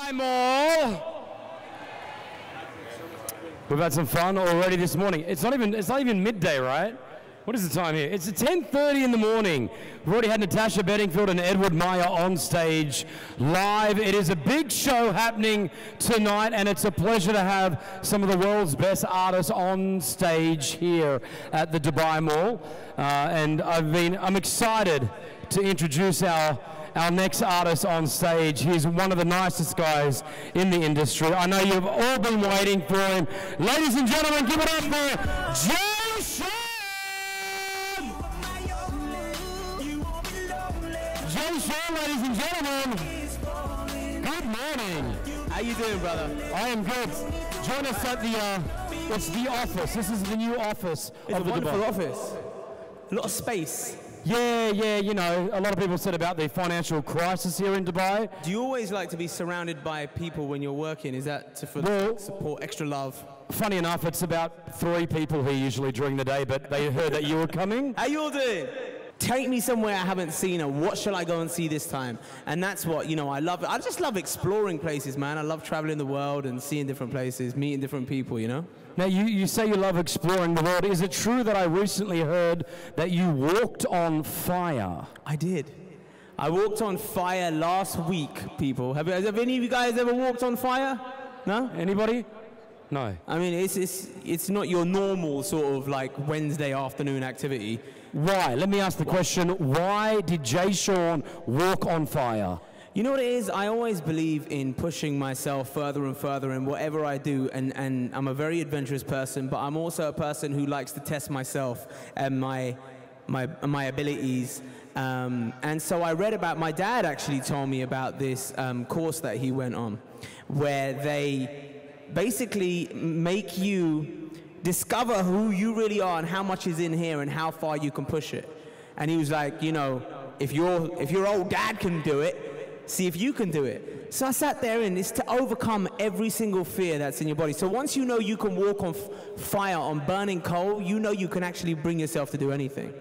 Dubai Mall. We've had some fun already this morning. It's not even midday, right? What is the time here? It's 10:30 in the morning. We've already had Natasha Bedingfield and Edward Meyer on stage live. It is a big show happening tonight, and it's a pleasure to have some of the world's best artists on stage here at the Dubai Mall. And I'm excited to introduce our next artist on stage. He's one of the nicest guys in the industry. I know you've all been waiting for him. Ladies and gentlemen, give it up for Jaysean! Jaysean, ladies and gentlemen. Good morning. How you doing, brother? I am good. Join us at it's the office. This is the new office It's of a the wonderful Dubai. office. A lot of space. Yeah, you know, a lot of people said about the financial crisis here in Dubai. Do you always like to be surrounded by people when you're working? Is that for support, extra love? Funny enough, it's about 3 people here usually during the day, but they heard that you were coming. How you all doing? Take me somewhere I haven't seen, and what shall I go and see this time? And that's what, you know, I love. I just love exploring places, man. I love traveling the world and seeing different places, meeting different people, you know? Now, you say you love exploring the world. Is it true that I recently heard that you walked on fire? I did. I walked on fire last week, people. Have any of you guys ever walked on fire? No? Anybody? No. I mean, it's not your normal sort of like Wednesday afternoon activity. Why? Let me ask the question. Why did Jaysean walk on fire? You know what it is? I always believe in pushing myself further and further in whatever I do, and I'm a very adventurous person, but I'm also a person who likes to test myself and my abilities. And so I read about, my dad actually told me about this course that he went on, where they basically make you discover who you really are and how much is in here and how far you can push it. And he was like, you know, if your old dad can do it, see if you can do it. So I sat there, and it's to overcome every single fear that's in your body. So once you know you can walk on fire, on burning coal, you know you can actually bring yourself to do anything.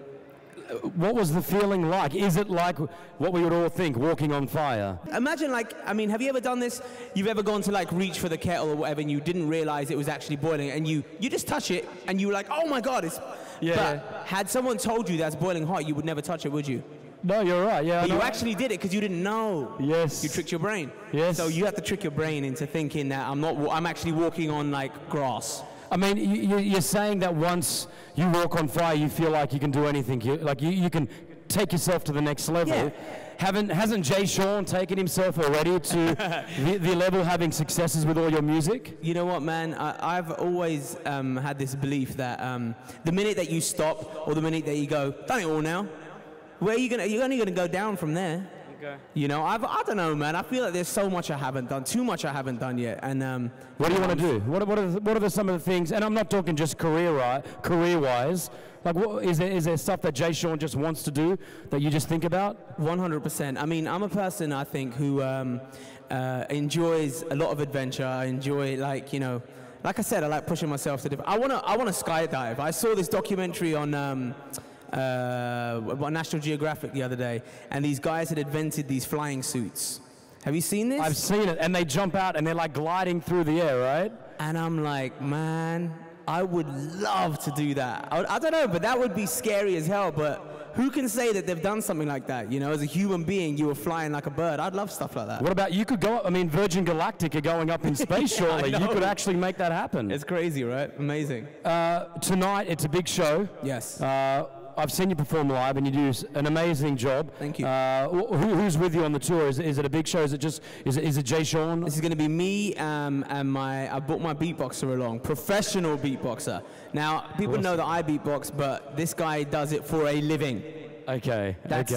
What was the feeling like? Is it like what we would all think, walking on fire? Imagine, like, I mean, have you ever done this? You've ever gone to like reach for the kettle or whatever, and you didn't realize it was actually boiling, and you just touch it, and you were like, oh my God, it's... Yeah. But had someone told you that's boiling hot, you would never touch it, would you? No, you're right. Yeah, but you actually did it because you didn't know. Yes. You tricked your brain. Yes. So you have to trick your brain into thinking that I'm actually walking on like grass. I mean, you're saying that once you walk on fire, you feel like you can do anything. You can take yourself to the next level. Yeah. Hasn't Jaysean taken himself already to the level having successes with all your music? You know what, man? I've always had this belief that the minute that you stop, or the minute that you go, done it all now, where are you gonna? You're only gonna go down from there. Okay. You know, I don't know, man. I feel like there's so much I haven't done, too much I haven't done yet. And what do you want to do? What are some of the things? And I'm not talking just career-wise. Like, is there stuff that Jaysean just wants to do that you just think about? 100%. I mean, I'm a person, I think, who enjoys a lot of adventure. I enjoy, like, you know, like I said, I like pushing myself to different. I wanna skydive. I saw this documentary on National Geographic the other day, and these guys had invented these flying suits. Have you seen this? I've seen it, and they jump out and they're like gliding through the air, right? And I'm like, man, I would love to do that. I don't know, but that would be scary as hell. But who can say that they've done something like that? You know, as a human being, you were flying like a bird. I'd love stuff like that. What about, you could go up, I mean, Virgin Galactic are going up in space, surely. You could actually make that happen. It's crazy, right? Amazing. Tonight, it's a big show. Yes. I've seen you perform live, and you do an amazing job. Thank you. Who's with you on the tour? Is it a big show? Is it Jaysean? This is going to be me and I brought my beatboxer along, professional beatboxer. Now, people know that I beatbox, but this guy does it for a living. Okay. That's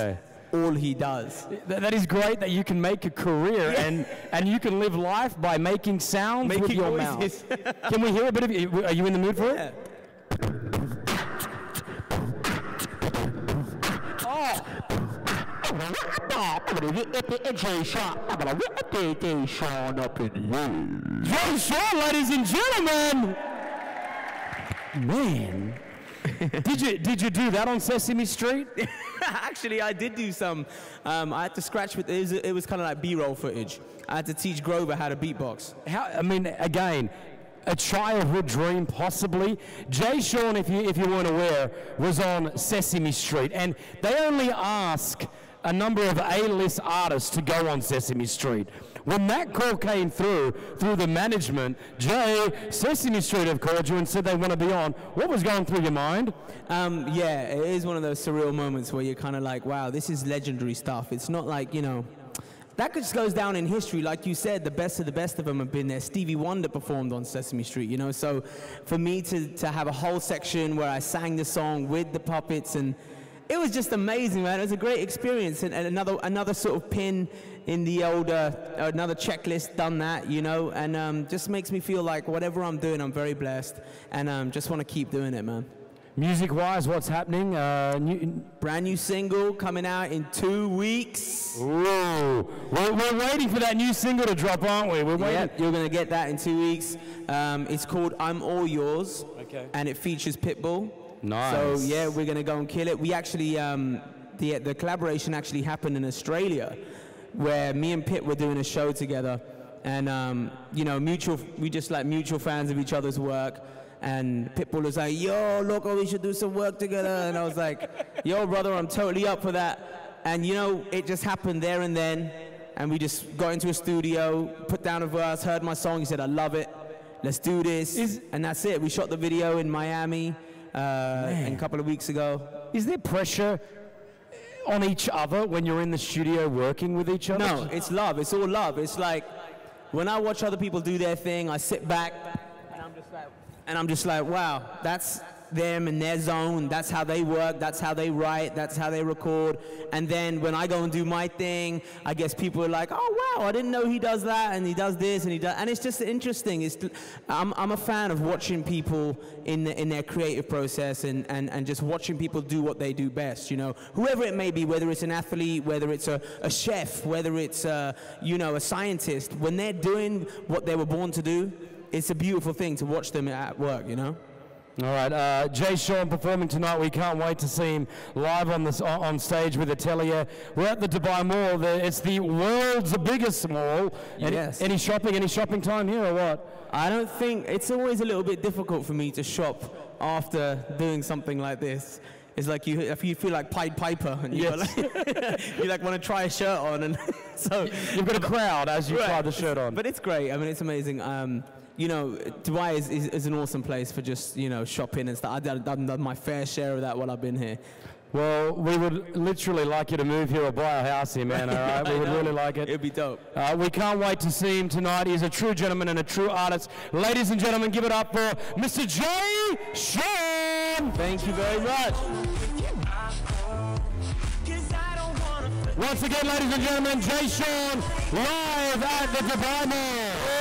all he does. That is great that you can make a career and you can live life by making sounds with your noises. mouth. Can we hear a bit of it? Are you in the mood for it? Jaysean, ladies and gentlemen! Man, Did you do that on Sesame Street? Actually, I did do some. I had to scratch with it was kind of like B-roll footage. I had to teach Grover how to beatbox. I mean, again, a childhood dream, possibly. Jaysean, if you weren't aware, was on Sesame Street, and they only ask a number of A-list artists to go on Sesame Street. When that call came through the management, Jay, Sesame Street have called you and said they want to be on. What was going through your mind? Yeah, it is one of those surreal moments where you're kind of like, wow, this is legendary stuff. It's not like, you know, that just goes down in history. Like you said, the best of them have been there. Stevie Wonder performed on Sesame Street, you know. So for me to have a whole section where I sang the song with the puppets, and it was just amazing, man. It was a great experience, and another sort of pin in the old, another checklist, done that, you know, and just makes me feel like whatever I'm doing, I'm very blessed, and just want to keep doing it, man. Music-wise, what's happening? Brand new single coming out in 2 weeks. Ooh, we're waiting for that new single to drop, aren't we? We're waiting. Yep, you're going to get that in 2 weeks. It's called I'm All Yours, and it features Pitbull. Nice. So, yeah, we're going to go and kill it. We actually, the collaboration actually happened in Australia, where me and Pit were doing a show together. And, you know, we just like mutual fans of each other's work. And Pitbull was like, yo, loco, we should do some work together. And I was like, yo, brother, I'm totally up for that. And, you know, it just happened there and then. And we just got into a studio, put down a verse, heard my song. He said, I love it. Let's do this. And that's it. We shot the video in Miami a couple of weeks ago. Is there pressure on each other when you're in the studio working with each other? No, it's love. It's all love. It's like when I watch other people do their thing, I sit back and I'm just like, wow, that's them in their zone. That's how they work. That's how they write. That's how they record. And then when I go and do my thing, I guess people are like, oh, wow, I didn't know he does that, and he does this, and he does. And it's just interesting. I'm a fan of watching people in their creative process and just watching people do what they do best, you know. Whoever it may be, whether it's an athlete, whether it's a chef, whether it's, you know, a scientist, when they're doing what they were born to do, it's a beautiful thing to watch them at work, you know. All right, Jaysean performing tonight. We can't wait to see him live on stage with Atelier. We're at the Dubai Mall. It's the world's biggest mall. Yes. Any shopping time here or what? I don't think, it's always a little bit difficult for me to shop after doing something like this. It's like if you feel like Pied Piper and you like want to try a shirt on, and so you've got a crowd as you try the shirt on. But it's great. I mean, it's amazing. You know, Dubai is an awesome place for just, you know, shopping and stuff. I've done my fair share of that while I've been here. Well, we would literally like you to move here or buy a house here, man, all right? We would really like it. It'd be dope. We can't wait to see him tonight. He's a true gentleman and a true artist. Ladies and gentlemen, give it up for Mr. Jaysean! Thank you very much. Once again, ladies and gentlemen, Jaysean live at the Dubai Mall.